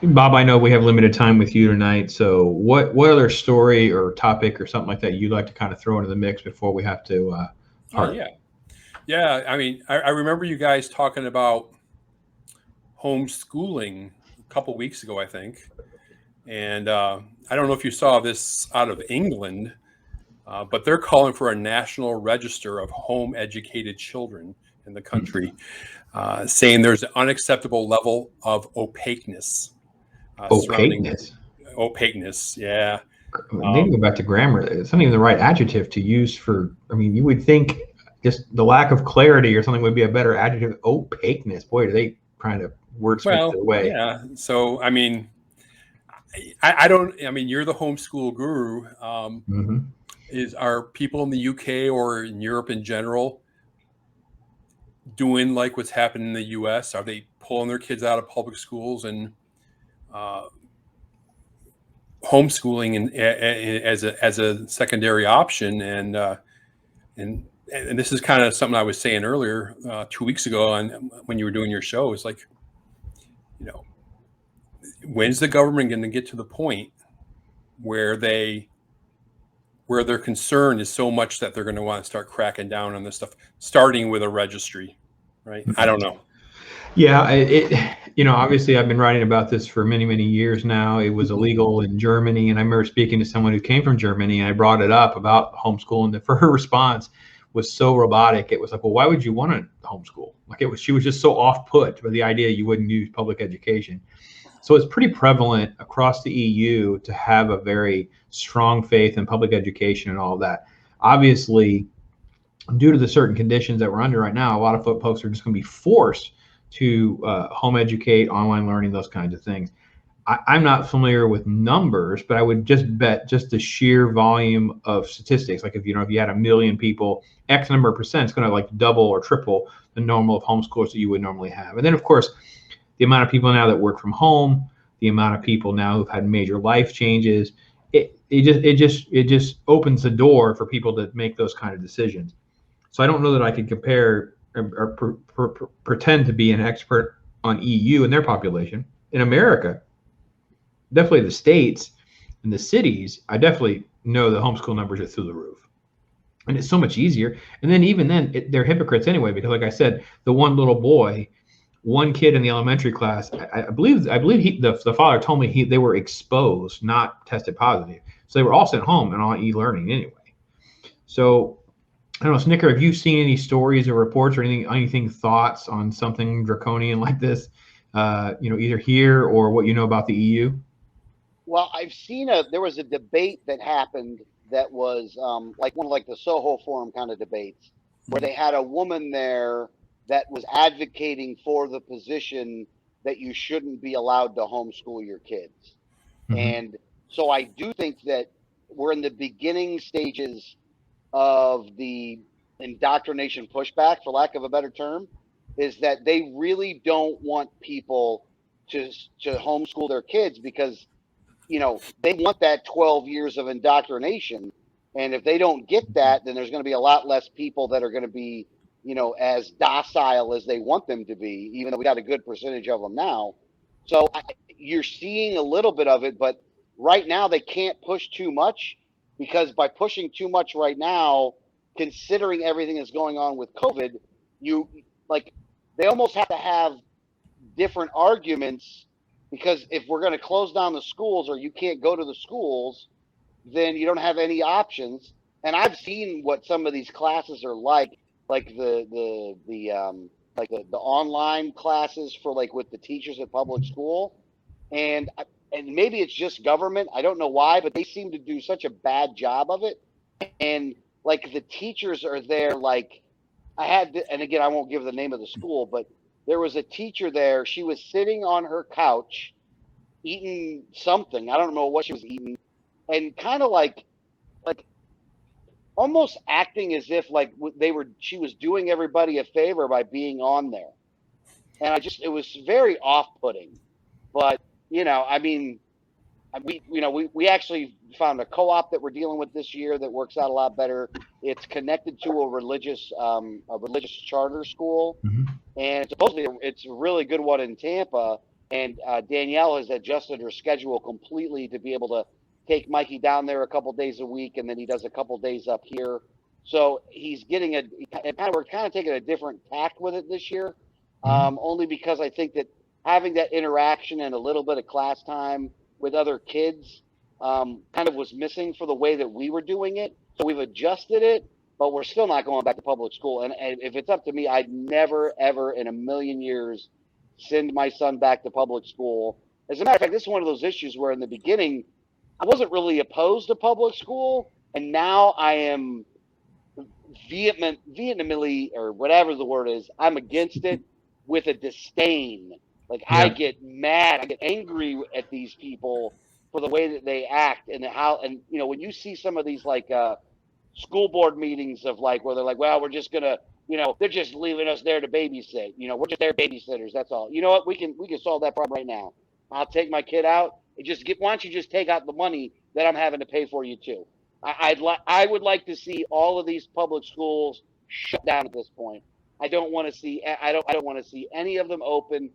Bob, I know we have limited time with you tonight, so what other story or topic or something like that you'd like to kind of throw into the mix before we have to Oh part? yeah, yeah. I mean, I remember you guys talking about homeschooling a couple weeks ago, I think, and I don't know if you saw this out of England, but they're calling for a national register of home educated children in the country, saying there's an unacceptable level of opaqueness surrounding Opaqueness. opaqueness. Yeah. I need to Um, go back to grammar. It's not even the right adjective to use for. I mean, you would think just the lack of clarity or something would be a better adjective. Opaqueness. Boy, do they trying to wordsmith well, their way. yeah. So, I mean, I don't. I mean, you're the homeschool guru. Hmm. Are people in the UK or in Europe in general doing like what's happening in the US? Are they pulling their kids out of public schools and uh, homeschooling as a secondary option? And and this is kind of something I was saying earlier 2 weeks ago on when you were doing your show. It's like, you know, when's the government going to get to the point where their concern is so much that they're going to want to start cracking down on this stuff, starting with a registry, right? I don't know. Yeah, obviously I've been writing about this for many, many years now. It was illegal in Germany, and I remember speaking to someone who came from Germany, and I brought it up about homeschooling. And for her response was so robotic. It was like, well, why would you want to homeschool? Like she was just so off put by the idea you wouldn't use public education. So it's pretty prevalent across the EU to have a very strong faith in public education and all of that. Obviously, due to the certain conditions that we're under right now, a lot of folks are just going to be forced to home educate, online learning, those kinds of things. I'm not familiar with numbers, but I would just bet just the sheer volume of statistics. Like if you had a million people, X number of percent, it's going to like double or triple the normal of homeschoolers that you would normally have. And then of course, the amount of people now that work from home, the amount of people now who've had major life changes, it just opens the door for people to make those kind of decisions. So I don't know that I could compare or pretend to be an expert on EU and their population. In America, definitely the states and the cities, I definitely know the homeschool numbers are through the roof. And it's so much easier. And then even then, they're hypocrites anyway, because like I said, the one little boy, one kid in the elementary class, I believe the father told me they were exposed, not tested positive. So they were all sent home and on e-learning anyway. So I don't know, Snicker, have you seen any stories or reports or anything thoughts on something draconian like this? Either here or what you know about the EU. Well, I've seen there was a debate that happened that was like one of like the Soho Forum kind of debates where they had a woman there that was advocating for the position that you shouldn't be allowed to homeschool your kids. Mm-hmm. And so I do think that we're in the beginning stages of the indoctrination pushback, for lack of a better term, is that they really don't want people to to homeschool their kids because they want that 12 years of indoctrination. And if they don't get that, then there's going to be a lot less people that are going to be, as docile as they want them to be, even though we got a good percentage of them now. So you're seeing a little bit of it, but right now they can't push too much because by pushing too much right now, considering everything that's going on with COVID, you like they almost have to have different arguments because if we're going to close down the schools or you can't go to the schools, then you don't have any options. And I've seen what some of these classes are like the online classes for like with the teachers at public school, and maybe it's just government. I don't know why, but they seem to do such a bad job of it. And like the teachers are there, like and again, I won't give the name of the school, but there was a teacher there. She was sitting on her couch eating something. I don't know what she was eating, and kind of like almost acting as if like she was doing everybody a favor by being on there. And it was very off-putting. But I mean, we actually found a co-op that we're dealing with this year that works out a lot better. It's connected to a religious charter school, Mm-hmm. and supposedly it's a really good one in Tampa. And Danielle has adjusted her schedule completely to be able to take Mikey down there a couple days a week, and then he does a couple days up here. So he's getting we're kind of taking a different tack with it this year, only because I think that having that interaction and a little bit of class time with other kids kind of was missing for the way that we were doing it. So we've adjusted it, but we're still not going back to public school. And if it's up to me, I'd never, ever in a million years send my son back to public school. As a matter of fact, this is one of those issues where in the beginning, I wasn't really opposed to public school, and now I am vehemently, or whatever the word is, I'm against it with a disdain. Like I get mad, I get angry at these people for the way that they act and when you see some of these like school board meetings of like where they're like, well, we're just gonna, they're just leaving us there to babysit. We're just their babysitters. That's all. You know what? We can solve that problem right now. I'll take my kid out. Why don't you just take out the money that I'm having to pay for you too? I would like to see all of these public schools shut down at this point. I don't want to see any of them open.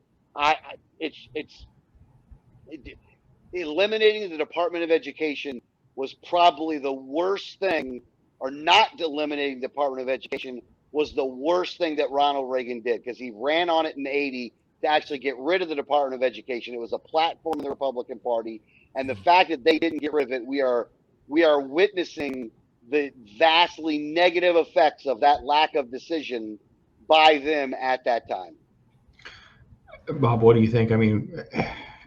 Eliminating the Department of Education was probably the worst thing, or not eliminating the Department of Education was the worst thing that Ronald Reagan did, because he ran on it in '80 to actually get rid of the Department of Education. It was a platform of the Republican Party, and the fact that they didn't get rid of it, we are witnessing the vastly negative effects of that lack of decision by them at that time. Bob, what do you think? I mean,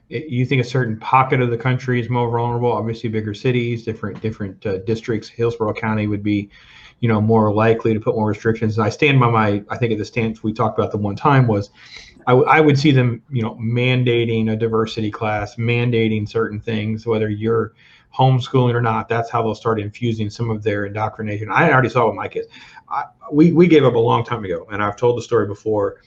you think a certain pocket of the country is more vulnerable? Obviously, bigger cities, different districts. Hillsborough County would be, more likely to put more restrictions. And I stand by I think at the stance we talked about the one time was, I would see them, mandating a diversity class, mandating certain things, whether you're homeschooling or not. That's how they'll start infusing some of their indoctrination. I already saw with my kids. We gave up a long time ago, and I've told the story before.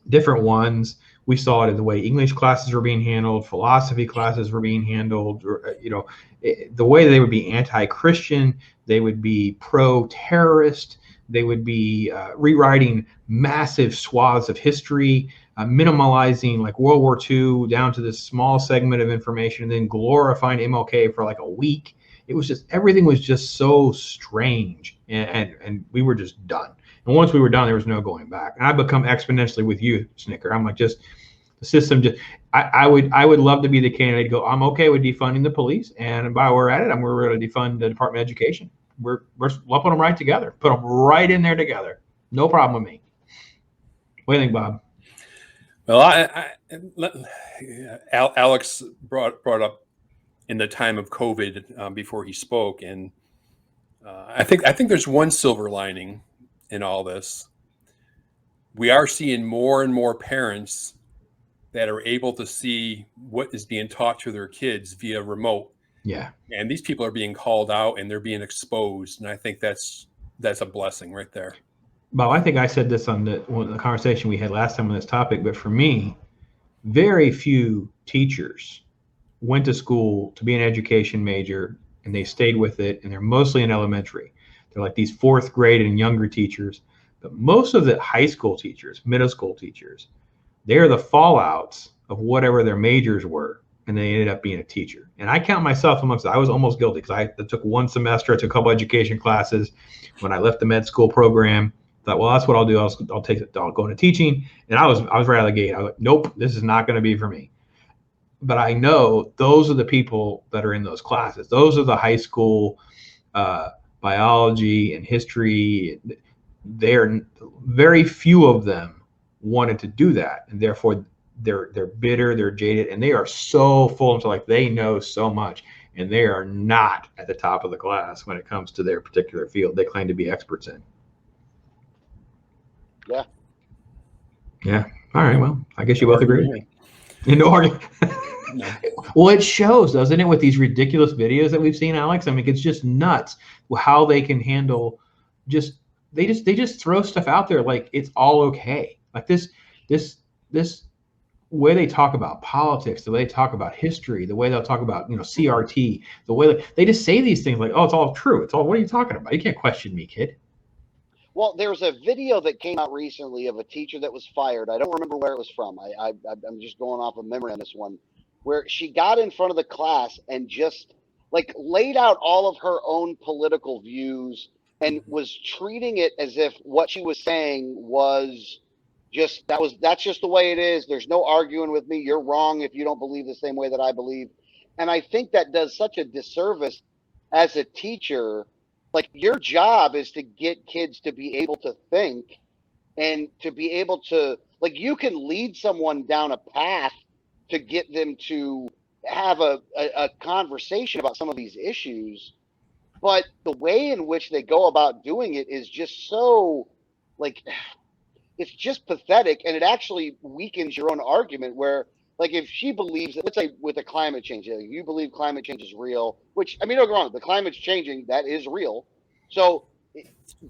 Different ones. We saw it in the way English classes were being handled, philosophy classes were being handled, the way they would be anti-Christian, they would be pro-terrorist, they would be rewriting massive swaths of history, minimalizing like World War II down to this small segment of information, and then glorifying MLK for like a week. It was just, everything was just so strange, and we were just done. And once we were done, there was no going back. And I become exponentially with you, SNITKER. I'm like, just the system. I would love to be the candidate to go, I'm okay with defunding the police, and while we're at it, we're going to defund the Department of Education. We're lumping them right together, put them right in there together. No problem with me. What do you think, Bob? Well, Alex brought up in the time of COVID before he spoke, and I think there's one silver lining in all this. We are seeing more and more parents that are able to see what is being taught to their kids via remote. Yeah. And these people are being called out and they're being exposed. And I think that's a blessing right there. Bob, I think I said this on the conversation we had last time on this topic, but for me, very few teachers went to school to be an education major and they stayed with it, and they're mostly in elementary. They're like these fourth grade and younger teachers, but most of the high school teachers, middle school teachers, they're the fallouts of whatever their majors were, and they ended up being a teacher. And I count myself amongst I was almost guilty, because I took one semester, I took a couple education classes. When I left the med school program, thought, well, that's what I'll do. I'll go into teaching. And I was right out of the gate. I was like, nope, this is not going to be for me. But I know those are the people that are in those classes. Those are the high school biology and history. They're very few of them wanted to do that, and therefore they're bitter, they're jaded, and they are so full of like they know so much, and they are not at the top of the class when it comes to their particular field they claim to be experts in. Yeah. All right. Well, I guess you both agree with me. No. Well, it shows, doesn't it, with these ridiculous videos that we've seen, Alex? I mean, it's just nuts how they can handle they just throw stuff out there like it's all okay. Like this way they talk about politics, the way they talk about history, the way they'll talk about, CRT, the way they just say these things like, oh, it's all true. It's all, what are you talking about? You can't question me, kid. Well, there's a video that came out recently of a teacher that was fired. I don't remember where it was from. I'm just going off of memory on this one, where she got in front of the class and just like laid out all of her own political views and was treating it as if what she was saying was that's just the way it is. There's no arguing with me. You're wrong if you don't believe the same way that I believe. And I think that does such a disservice as a teacher. Like, your job is to get kids to be able to think and to be able to, like, you can lead someone down a path to get them to have a conversation about some of these issues. But the way in which they go about doing it is just so, like, it's just pathetic, and it actually weakens your own argument. Where, like, if she believes that, let's say with the climate change, you believe climate change is real, which, I mean, don't get me wrong, the climate's changing, that is real. So,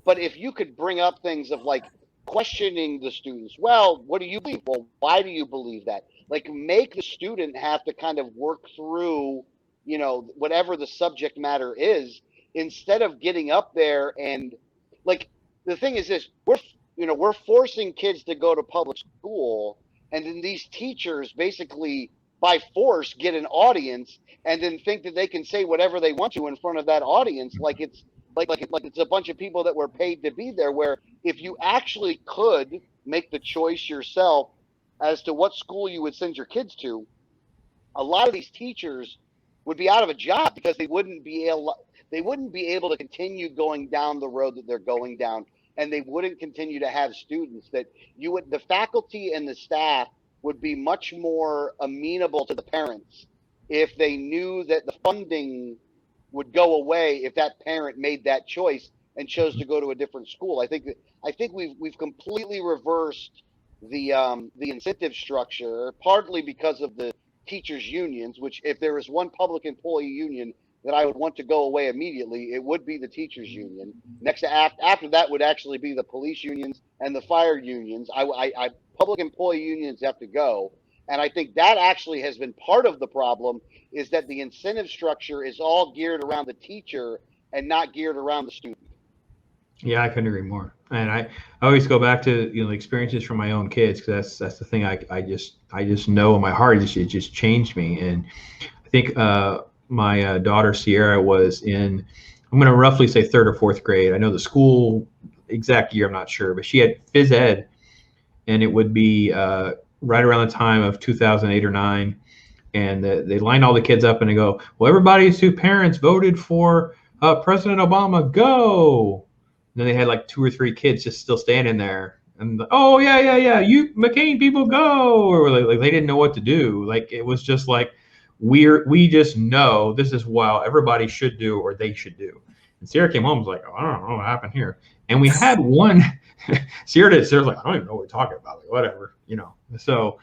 but if you could bring up things of like questioning the students, well, what do you believe? Well, why do you believe that? Like, make the student have to kind of work through, you know, whatever the subject matter is, instead of getting up there and, like, the thing is this, we're forcing kids to go to public school, and then these teachers basically by force get an audience and then think that they can say whatever they want to in front of that audience, like it's a bunch of people that were paid to be there. Where if you actually could make the choice yourself as to what school you would send your kids to, a lot of these teachers would be out of a job because they wouldn't be able to continue going down the road that they're going down. And they wouldn't continue to have students that the faculty and the staff would be much more amenable to the parents if they knew that the funding would go away if that parent made that choice and chose to go to a different school. I think we've completely reversed the incentive structure, partly because of the teachers unions, which, if there is one public employee union that I would want to go away immediately, it would be the teachers union. Next to after that would actually be the police unions and the fire unions. Public employee unions have to go. And I think that actually has been part of the problem, is that the incentive structure is all geared around the teacher and not geared around the student. Yeah, I couldn't agree more. And I always go back to, you know, experiences from my own kids, because that's the thing I just know in my heart, it just changed me. And I think my daughter Sierra was in, I'm going to roughly say 3rd or 4th grade. I know the school exact year, I'm not sure, but she had phys ed, and it would be right around the time of 2008 or 9. And they lined all the kids up and they go, well, everybody's whose parents voted for President Obama, go. And then they had like 2 or 3 kids just still standing there. And oh, yeah, you McCain people go. Or like they didn't know what to do. Like, it was just like, we just know this is what everybody should do, or they should do. And Sierra came home and was like, oh, I don't know what happened here. And we had one, Sierra's like, I don't even know what we're talking about, like, whatever, you know. So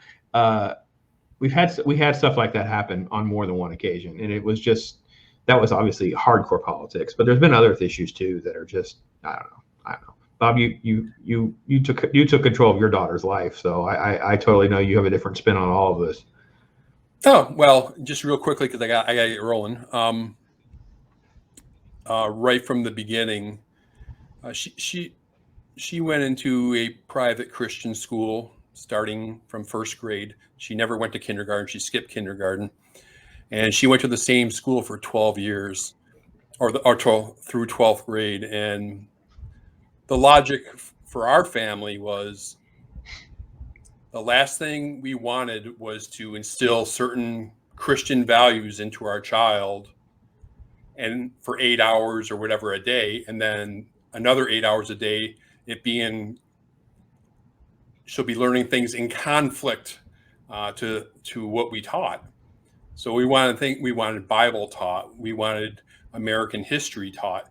we had stuff like that happen on more than one occasion, and it was just, that was obviously hardcore politics. But there's been other issues too that are just, I don't know. Bob, you took control of your daughter's life, so I totally know you have a different spin on all of this. Oh, well, just real quickly, because I got to get rolling. Right from the beginning, she went into a private Christian school starting from 1st grade. She never went to kindergarten. She skipped kindergarten, and she went to the same school for 12 years, or through 12th grade. And the logic for our family was, the last thing we wanted was to instill certain Christian values into our child, and for 8 hours or whatever a day, and then another 8 hours a day, she'll be learning things in conflict to what we taught. So we wanted Bible taught, we wanted American history taught,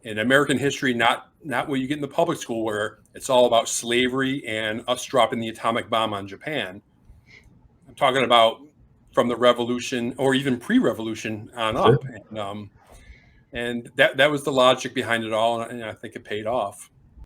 and American history, not what you get in the public school, where it's all about slavery and us dropping the atomic bomb on Japan. I'm talking about from the revolution, or even pre-revolution on up. And that was the logic behind it all, and I think it paid off.